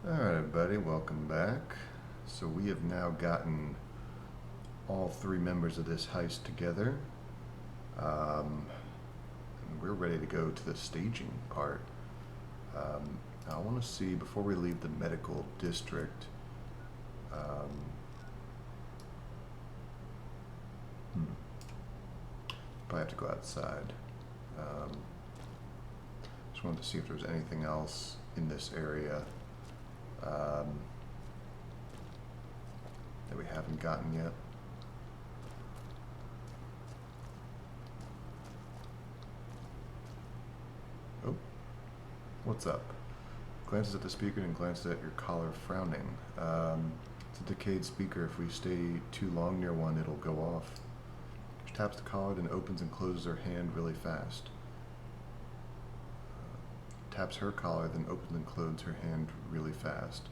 Alright everybody, welcome back. So we have now gotten all three members of this heist together. And we're ready to go to the staging part. I want to see, before we leave the medical district, probably have to go outside. Just wanted to see if there was anything else in this area that we haven't gotten yet. Oh, what's up? Glances at the speaker and glances at your collar, frowning. It's a decayed speaker. If we stay too long near one, it'll go off. She taps the collar, then opens and closes her hand really fast. Taps her collar, then opens and closes her hand really fast.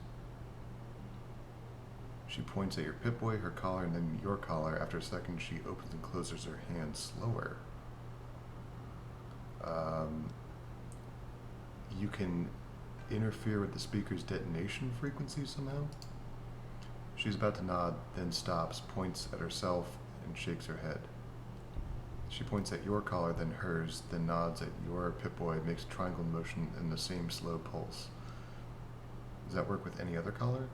She points at your Pip-Boy, her collar, and then your collar. After a second, she opens and closes her hand slower. You can interfere with the speaker's detonation frequency somehow. She's about to nod, then stops, points at herself, and shakes her head. She points at your collar, then hers, then nods at your Pip-Boy, makes a triangle motion in the same slow pulse. Does that work with any other collar?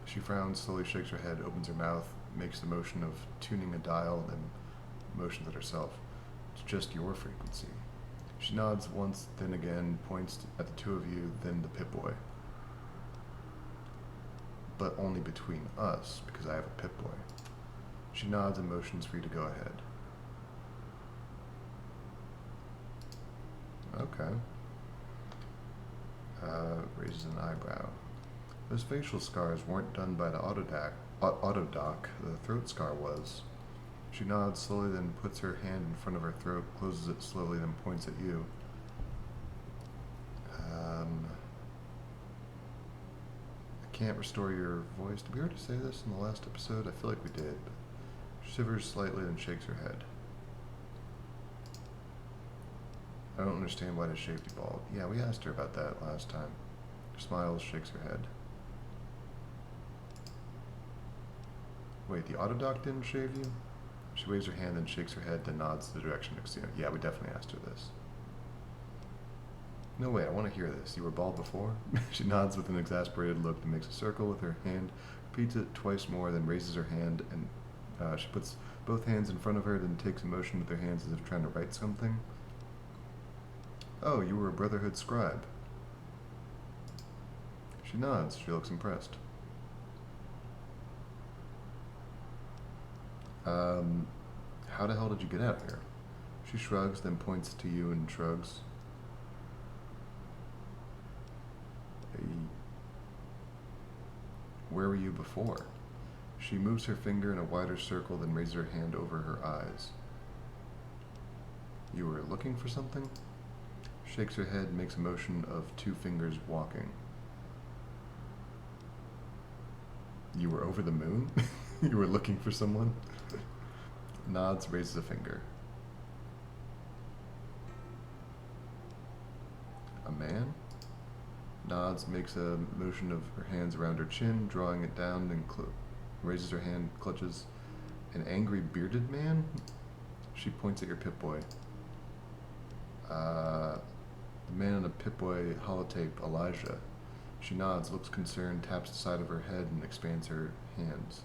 She frowns, slowly shakes her head, opens her mouth, makes the motion of tuning a dial, then motions at herself. It's just your frequency. She nods once, then again, points at the two of you, then the Pip-Boy. But only between us, because I have a Pip-Boy. She nods and motions for you to go ahead. Okay. Raises an eyebrow. Those facial scars weren't done by the autodoc. The throat scar was. She nods slowly, then puts her hand in front of her throat, closes it slowly, then points at you. I can't restore your voice. Did we already say this in the last episode? I feel like we did. She shivers slightly, then shakes her head. I don't understand why the shaved you bald. Yeah, we asked her about that last time. She smiles, shakes her head. Wait, the autodoc didn't shave you? She waves her hand, then shakes her head, then nods the direction next to you. Yeah, we definitely asked her this. No way, I want to hear this. You were bald before? She nods with an exasperated look and makes a circle with her hand, repeats it twice more, then raises her hand, and she puts both hands in front of her, then takes a motion with her hands as if trying to write something. Oh, you were a Brotherhood scribe. She nods. She looks impressed. How the hell did you get out here? She shrugs, then points to you and shrugs. Hey. Where were you before? She moves her finger in a wider circle, then raises her hand over her eyes. You were looking for something? Shakes her head, makes a motion of two fingers walking. You were over the moon? You were looking for someone? Nods, raises a finger. A man? Nods, makes a motion of her hands around her chin, drawing it down, then raises her hand, clutches. An angry bearded man? She points at your Pip-Boy. The man on the Pip-Boy holotape, Elijah. She nods, looks concerned, taps the side of her head, and expands her hands.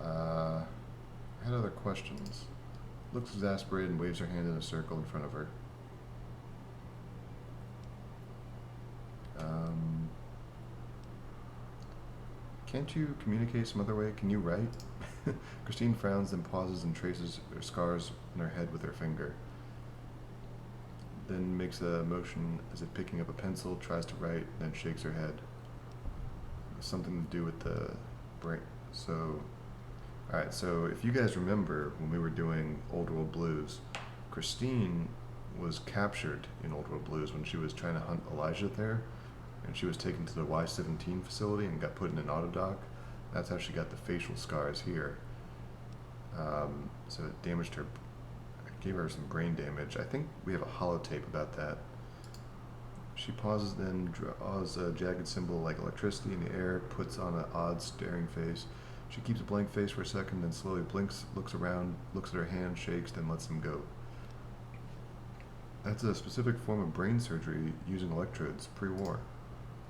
I had other questions. Looks exasperated and waves her hand in a circle in front of her. Can't you communicate some other way? Can you write? Christine frowns, then pauses and traces her scars on her head with her finger. Then makes a motion as if picking up a pencil, tries to write, then shakes her head. Something to do with the brain. So, alright, so if you guys remember when we were doing Old World Blues, Christine was captured in Old World Blues when she was trying to hunt Elijah there, and she was taken to the Y-17 facility and got put in an autodoc. That's how she got the facial scars here. So it damaged her, gave her some brain damage. I think we have a holotape about that. She pauses, then draws a jagged symbol like electricity in the air, puts on an odd staring face. She keeps a blank face for a second, then slowly blinks, looks around, looks at her hand, shakes, then lets them go. That's a specific form of brain surgery using electrodes, pre-war.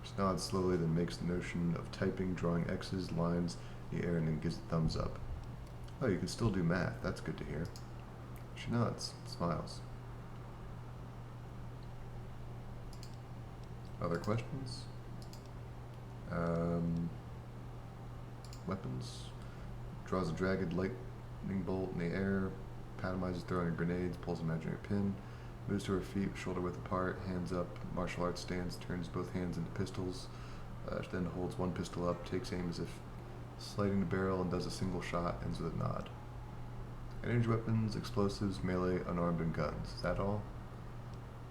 She nods slowly, then makes the notion of typing, drawing X's, lines in the air, and then gives a thumbs up. Oh, you can still do math. That's good to hear. She nods, smiles. Other questions? Weapons. Draws a jagged lightning bolt in the air, pantomizes throwing grenades, pulls an imaginary pin, moves to her feet, shoulder width apart, hands up, martial arts stance, turns both hands into pistols, then holds one pistol up, takes aim as if sliding the barrel, and does a single shot, ends with a nod. Energy weapons, explosives, melee, unarmed, and guns. Is that all?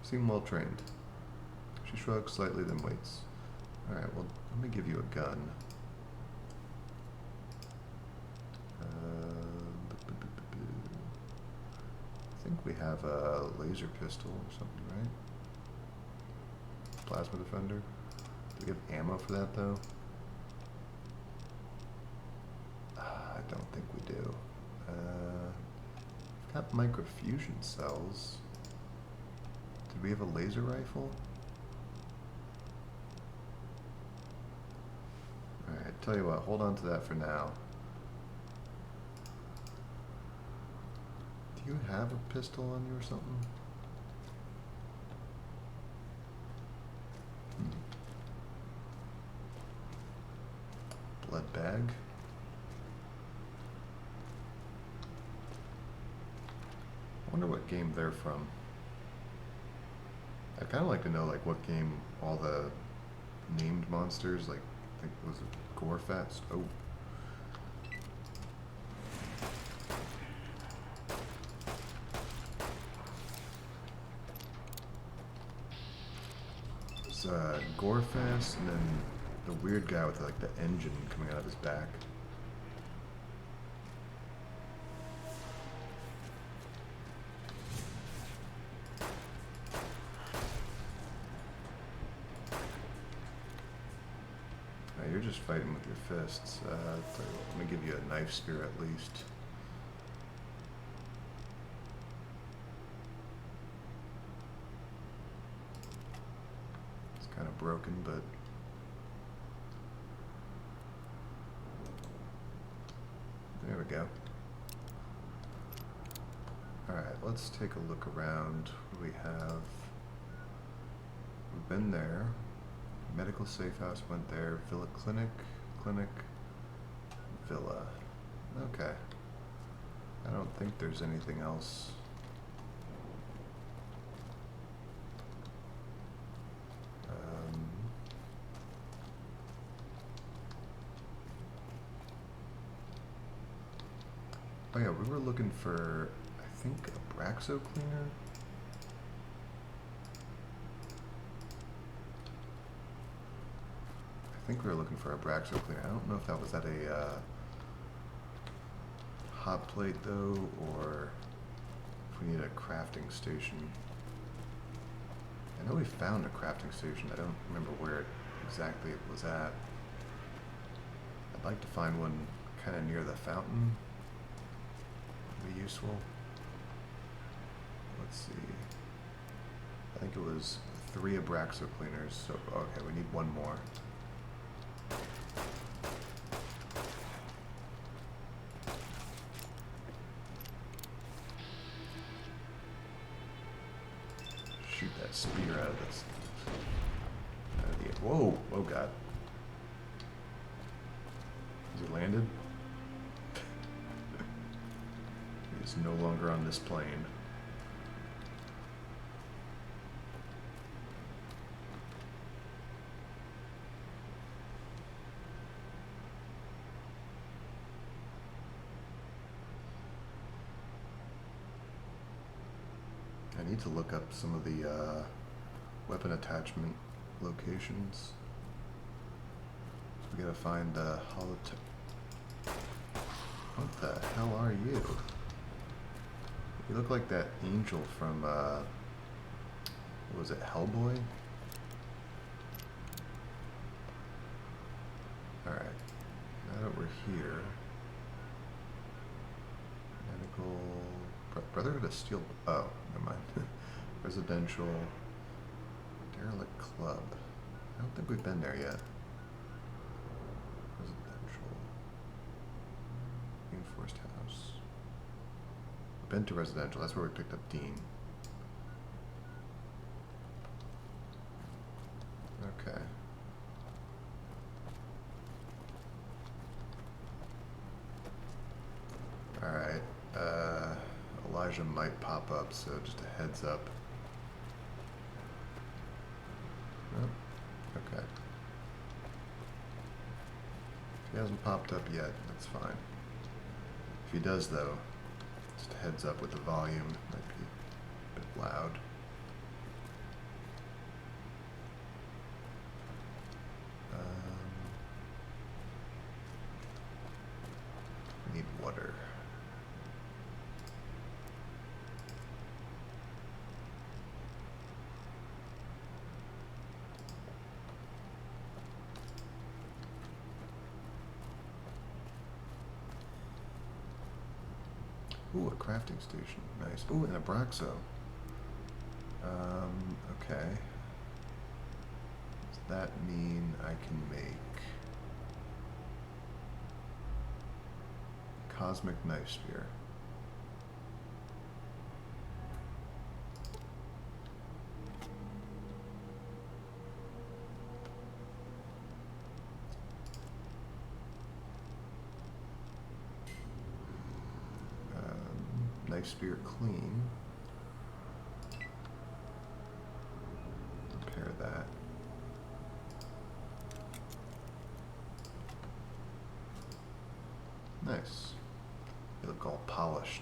Seem well trained. She shrugs slightly, then waits. Alright, well, let me give you a gun. I think we have a laser pistol or something, right? Plasma defender. Do we have ammo for that, though? I don't think we do. We've got microfusion cells. Did we have a laser rifle? Alright, tell you what, hold on to that for now. Do you have a pistol on you or something? Blood bag. I wonder what game they're from. I'd kind of like to know, like, what game all the named monsters, like, I think, was it Gorefast? Oh. It's Gorefast, and then the weird guy with, like, the engine coming out of his back. You're just fighting with your fists. Let me give you a knife spear at least. It's kind of broken, but there we go. Alright, let's take a look around. What do we have? We've been there. Medical safe house went there. Villa clinic, villa. Okay. I don't think there's anything else. Oh yeah, we were looking for, I think, a Braxo cleaner. I think we were looking for a Braxo cleaner. I don't know if that was at a hot plate though, or if we need a crafting station. I know we found a crafting station. I don't remember where exactly it was at. I'd like to find one kind of near the fountain. Would be useful. Let's see. I think it was 3 Abraxo cleaners. So okay, we need one more. Shoot that spear out of this. Whoa! Oh god. Has he landed? He's no longer on this plane. I need to look up some of the weapon attachment locations. We gotta find the What the hell are you? You look like that angel from, what was it, Hellboy? Brotherhood of Steel. Oh, never mind. Residential. Derelict Club. I don't think we've been there yet. Residential. Reinforced House. We've been to residential. That's where we picked up Dean. Okay. Alright. Elijah might pop up, so just a heads up. Oh, okay. If he hasn't popped up yet, that's fine. If he does, though, just a heads up with the volume. Might be a bit loud. Need water. Ooh, a crafting station. Nice. Ooh, and a Braxo. Okay. Does that mean I can make Cosmic Knife Spear? Knife Spear clean. Repair that. Nice. They look all polished.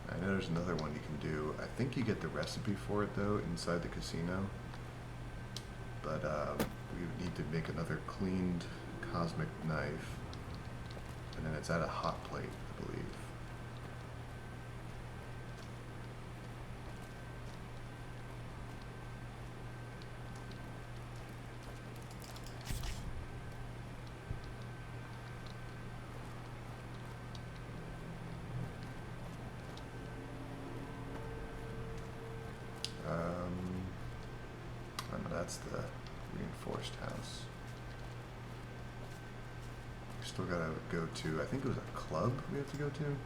I know there's another one you can do. I think you get the recipe for it though inside the casino. But we need to make another cleaned cosmic knife. And then it's at a hot plate, I believe. That's the reinforced house. We still gotta go to, I think it was a club we have to go to.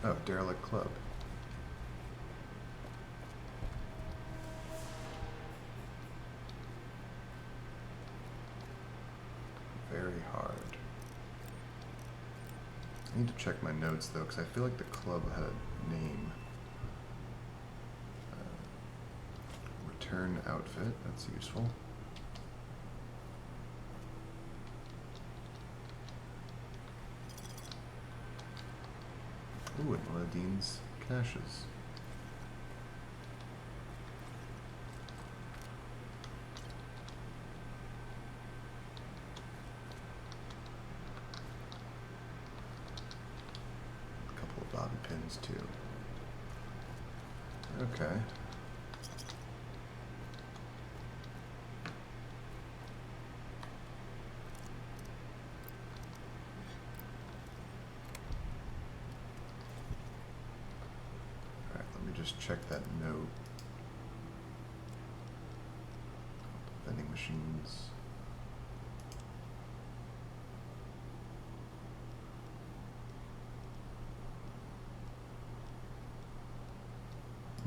Oh, Derelict Club. Very hard. I need to check my notes though, because I feel like the club had a name. Return outfit, that's useful. Ooh, and one of Dean's caches. Bobby pins too. Okay. Alright, let me just check that note. Vending machines.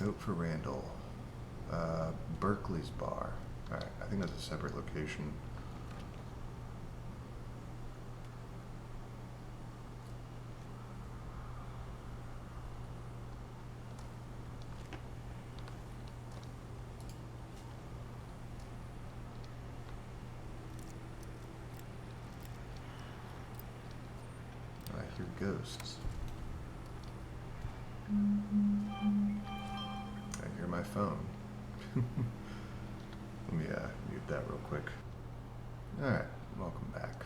Note for Randall. Berkeley's Bar. Alright, I think that's a separate location. I hear ghosts. I hear my phone. Let me mute that real quick. Alright, welcome back.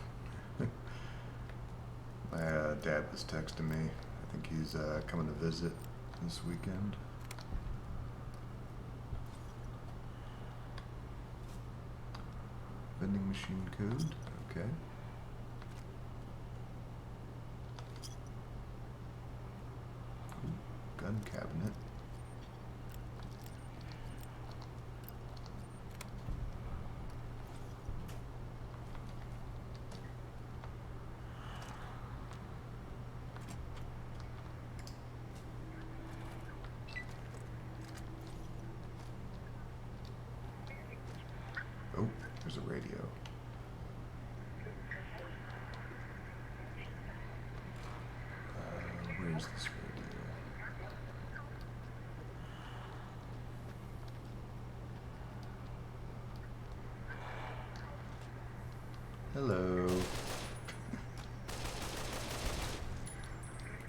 My dad was texting me. I think he's coming to visit this weekend. Vending machine code, okay. Ooh, gun cabinet. Oh, there's a radio. Where's this radio? Hello.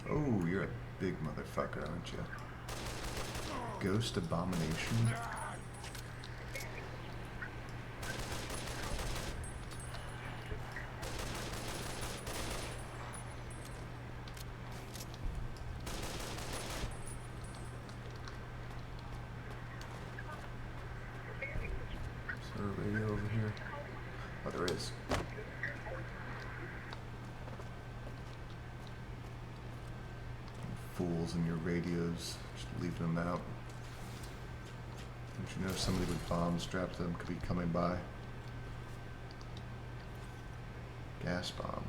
Oh, you're a big motherfucker, aren't you? Ghost abomination? Is there a radio over here? Oh, there is. Fools in your radios, just leaving them out. Don't you know somebody with bombs strapped to them could be coming by? Gas bomb.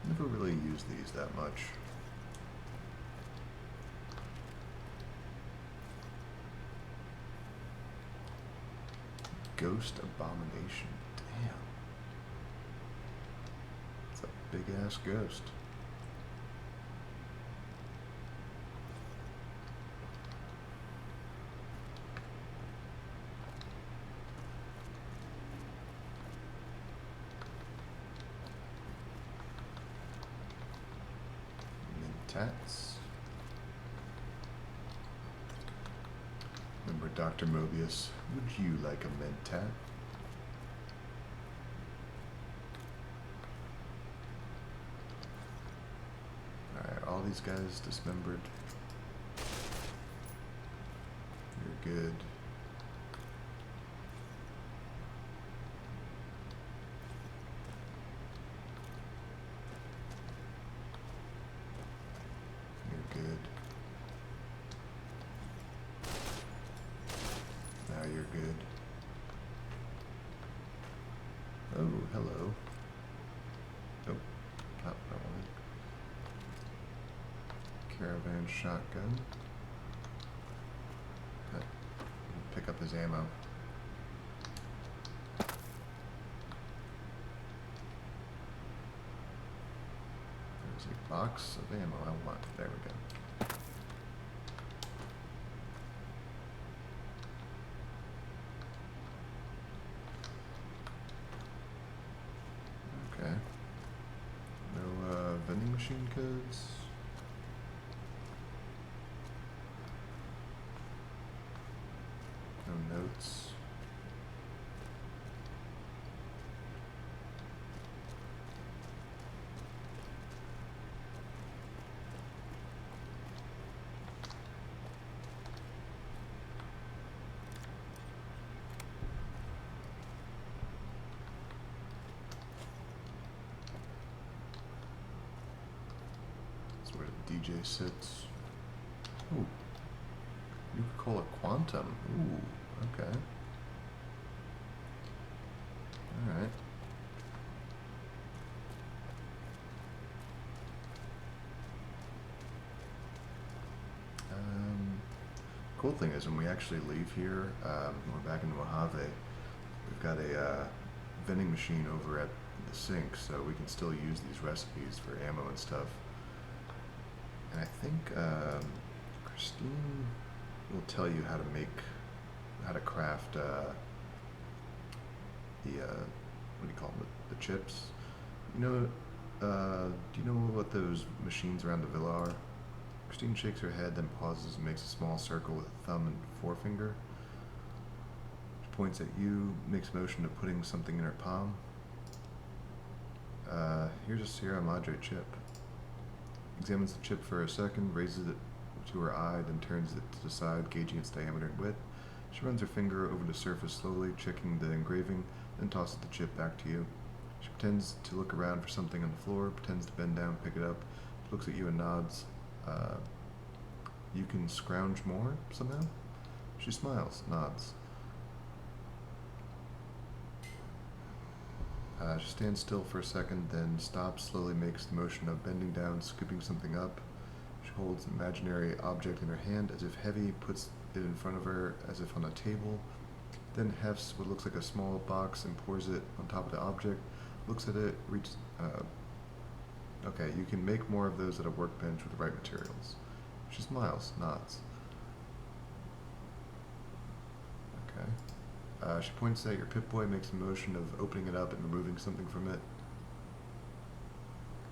Never really used these that much. Ghost abomination. Damn. It's a big ass ghost. Mentats. Remember Dr. Mobius, would you like a mentat? Alright, all these guys dismembered. You're good. You're good. Now you're good. Oh, hello. Nope, not what I wanted. Caravan shotgun. Pick up his ammo. There's a box of ammo I want. There we go. Okay. No vending machine codes. No notes. That's where the DJ sits. Ooh. You could call it quantum. Ooh, okay. Alright. Cool thing is when we actually leave here, when we're back in Mojave, we've got a vending machine over at the sink, so we can still use these recipes for ammo and stuff. And I think Christine will tell you how to craft the what do you call them, the chips. You know, do you know what those machines around the villa are? Christine shakes her head, then pauses and makes a small circle with thumb and forefinger. She points at you, makes a motion of putting something in her palm. Here's a Sierra Madre chip. Examines the chip for a second, raises it to her eye, then turns it to the side, gauging its diameter and width. She runs her finger over the surface slowly, checking the engraving, then tosses the chip back to you. She pretends to look around for something on the floor, pretends to bend down, pick it up, looks at you and nods. You can scrounge more, somehow? She smiles, nods. She stands still for a second, then stops, slowly makes the motion of bending down, scooping something up. She holds an imaginary object in her hand, as if heavy, puts it in front of her, as if on a table, then hefts what looks like a small box and pours it on top of the object, looks at it, reaches... okay, you can make more of those at a workbench with the right materials. She smiles, nods. Okay. She points at your Pip-Boy, makes a motion of opening it up and removing something from it.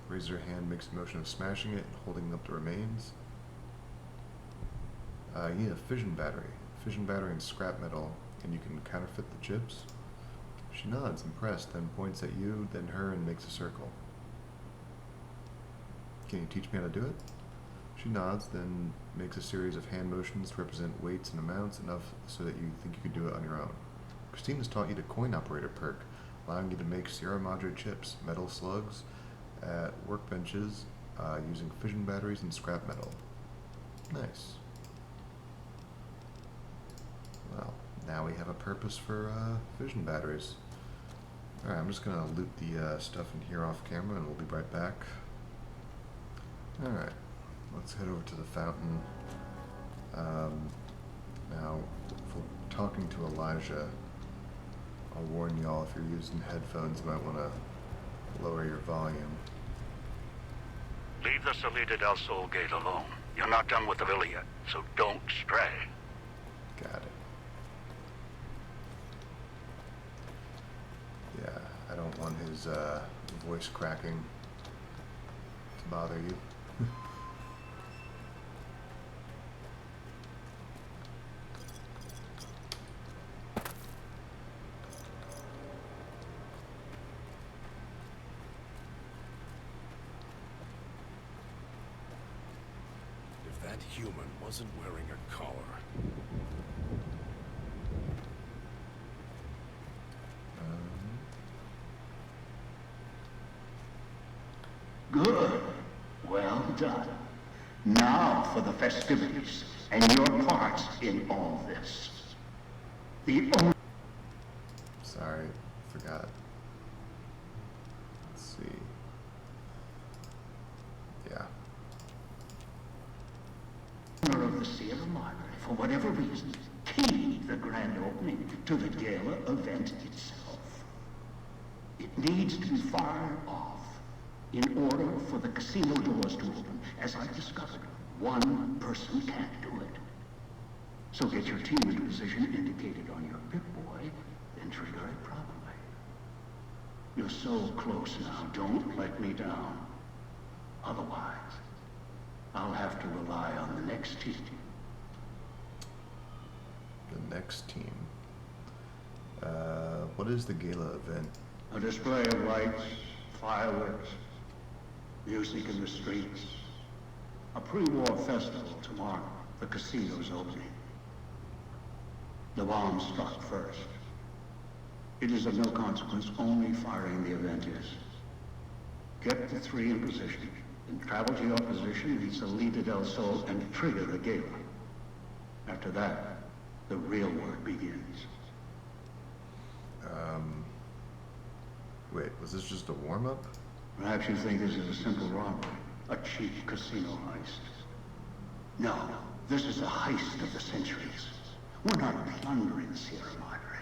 Raises her hand, makes a motion of smashing it and holding up the remains. You need a fission battery. Fission battery and scrap metal, and you can counterfeit the chips. She nods, impressed, then points at you, then her, and makes a circle. Can you teach me how to do it? She nods, then makes a series of hand motions to represent weights and amounts, enough so that you think you could do it on your own. Christine has taught you the coin operator perk, allowing you to make Sierra Madre chips, metal slugs, at workbenches, using fission batteries and scrap metal. Nice. Well, now we have a purpose for fission batteries. Alright, I'm just gonna loot the stuff in here off camera and we'll be right back. Alright, let's head over to the fountain. Now, for talking to Elijah, I'll warn y'all, if you're using headphones, you might want to lower your volume. Leave the Salida del Sol gate alone. You're not done with the villa yet, so don't stray. Got it. Yeah, I don't want his voice cracking to bother you. If that human wasn't wearing a collar. Good. Well done. Now for the festivities and your part in all this. The only... Sorry, forgot. Let's see. Yeah. owner of the Sierra Madre, for whatever reason, keyed the grand opening to the gala event itself. It needs to be fired off in order for the casino doors to open. As I discovered, one person can't do it. So get your team into position indicated on your Pip-Boy, then trigger it properly. You're so close now, don't let me down. Otherwise, I'll have to rely on the next team. The next team. What is the gala event? A display of lights, fireworks, music in the streets. A pre-war festival tomorrow. The casino's opening. The bomb struck first. It is of no consequence, only firing the event is. Get the three in position, then travel to your position in Salida del Sol and trigger the gala. After that, the real work begins. Wait, was this just a warm-up? Perhaps you think this is a simple robbery, a cheap casino heist. No, this is a heist of the centuries. We're not plundering Sierra Madre.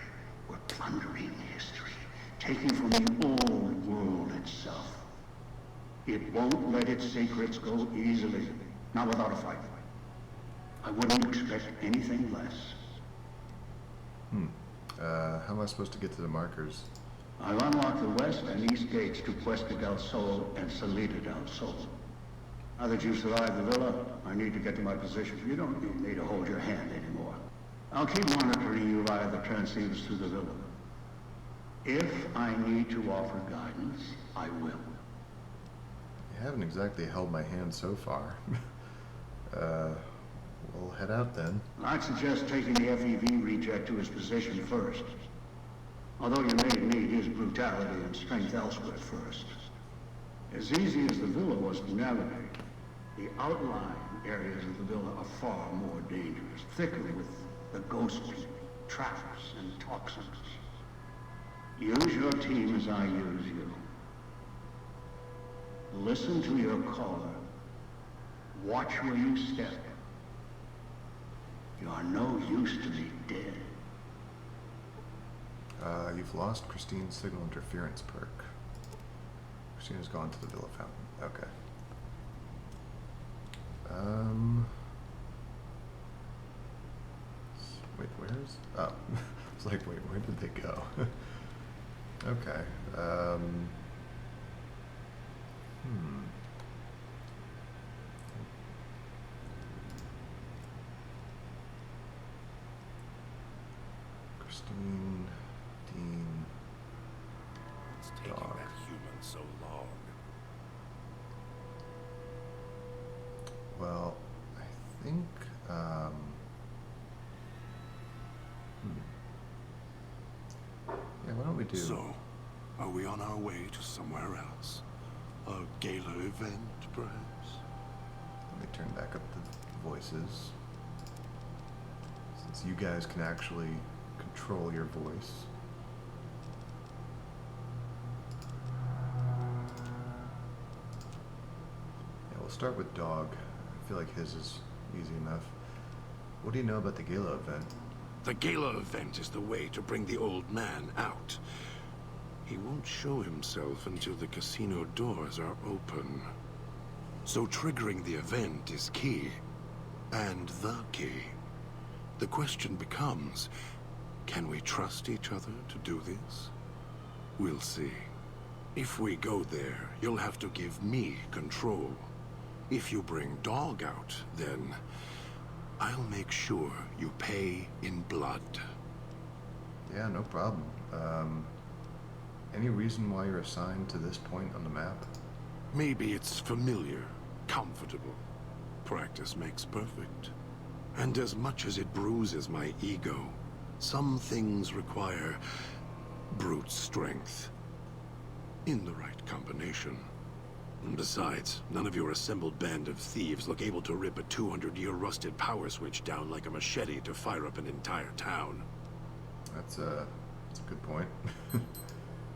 We're plundering history, taking from the old world itself. It won't let its secrets go easily, not without a fight. I wouldn't expect anything less. How am I supposed to get to the markers? I've unlocked the west and east gates to Puesta del Sol and Salida del Sol. Now that you've survived the villa, I need to get to my position. You don't need me to hold your hand anymore. I'll keep monitoring you via the transceivers through the villa. If I need to offer guidance, I will. haven't exactly held my hand so far. We'll head out then. I'd suggest taking the FEV reject to his position first. Although you may need his brutality and strength elsewhere first. As easy as the villa was to navigate, the outlying areas of the villa are far more dangerous, thicker with the ghostly traps and toxins. Use your team as I use you. Listen to your caller. Watch where you step. You are no use to me dead. You've lost Christine's signal interference perk. Christina's gone to the villa fountain. Okay. Wait, where's... Oh. It's like, wait, where did they go? Okay. Christine, Dean, It's taking Dog. that human so long. Well, I think, yeah, why don't we do... So, are we on our way to somewhere else? A gala event, perhaps? Let me turn back up the voices. Since you guys can actually control your voice. Yeah, we'll start with Dog. I feel like his is easy enough. What do you know about the gala event? The gala event is the way to bring the old man out. He won't show himself until the casino doors are open. So triggering the event is key. And the key. The question becomes, can we trust each other to do this? We'll see. If we go there, you'll have to give me control. If you bring Dog out, then I'll make sure you pay in blood. Yeah, no problem. Any reason why you're assigned to this point on the map? Maybe it's familiar, comfortable. Practice makes perfect. And as much as it bruises my ego, some things require brute strength. In the right combination. And besides, none of your assembled band of thieves look able to rip a 200-year rusted power switch down like a machete to fire up an entire town. That's a good point.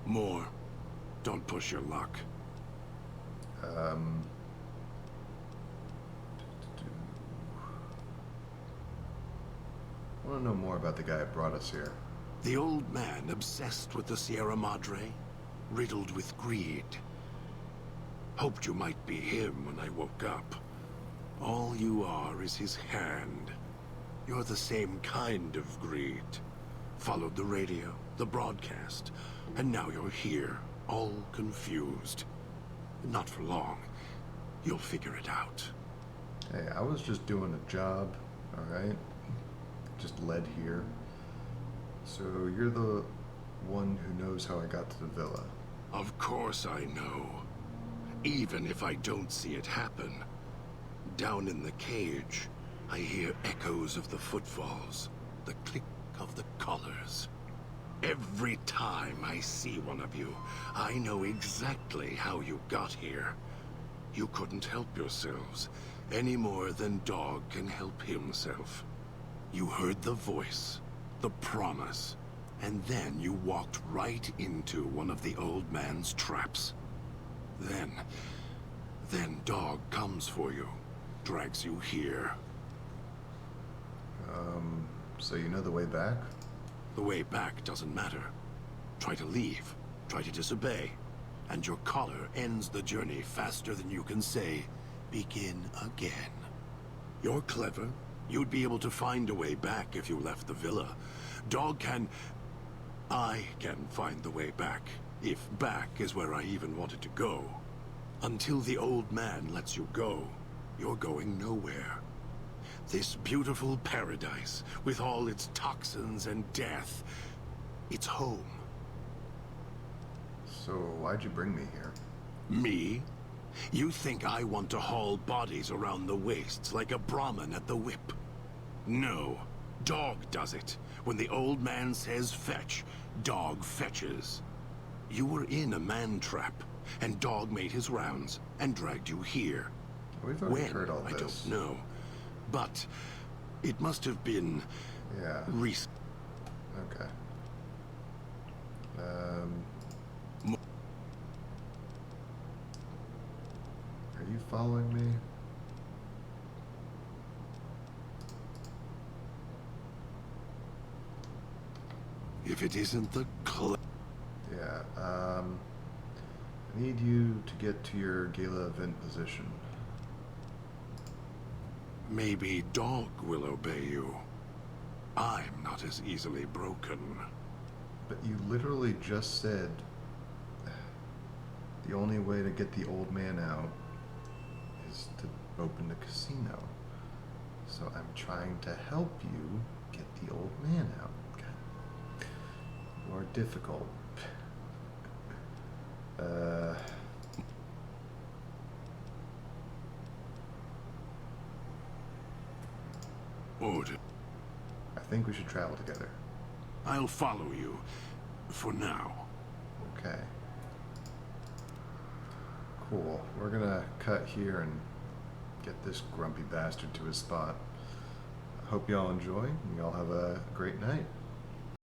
More. Don't push your luck. I want to know more about the guy that brought us here. The old man obsessed with the Sierra Madre, riddled with greed. Hoped you might be him when I woke up. All you are is his hand. You're the same kind of greed. Followed the radio, the broadcast, and now you're here, all confused. Not for long. You'll figure it out. Hey, I was just doing a job, alright? Just led here. So you're the one who knows how I got to the villa. Of course I know. Even if I don't see it happen. Down in the cage, I hear echoes of the footfalls, the click of the collars. Every time I see one of you, I know exactly how you got here. You couldn't help yourselves, any more than Dog can help himself. You heard the voice, the promise, and then you walked right into one of the old man's traps. Then Dog comes for you, drags you here. So you know the way back? The way back doesn't matter. Try to leave, try to disobey, and your collar ends the journey faster than you can say, begin again. You're clever. You'd be able to find a way back if you left the villa. Dog can... I can find the way back, if back is where I even wanted to go. Until the old man lets you go, you're going nowhere. This beautiful paradise, with all its toxins and death, it's home. So why'd you bring me here? Me? You think I want to haul bodies around the wastes like a Brahmin at the whip? No. Dog does it. When the old man says fetch, Dog fetches. You were in a man trap, and Dog made his rounds and dragged you here. We've already When? heard all I this. don't know. But it must have been Yeah. recent. Okay. Are you following me? If it isn't the Yeah. I need you to get to your gala event position. Maybe Dog will obey you. I'm not as easily broken. But you literally just said the only way to get the old man out is to open the casino. So I'm trying to help you get the old man out. God. You are difficult. Order. I think we should travel together. I'll follow you. For now. Okay. Cool. We're gonna cut here and get this grumpy bastard to his spot. I hope y'all enjoy. Y'all have a great night.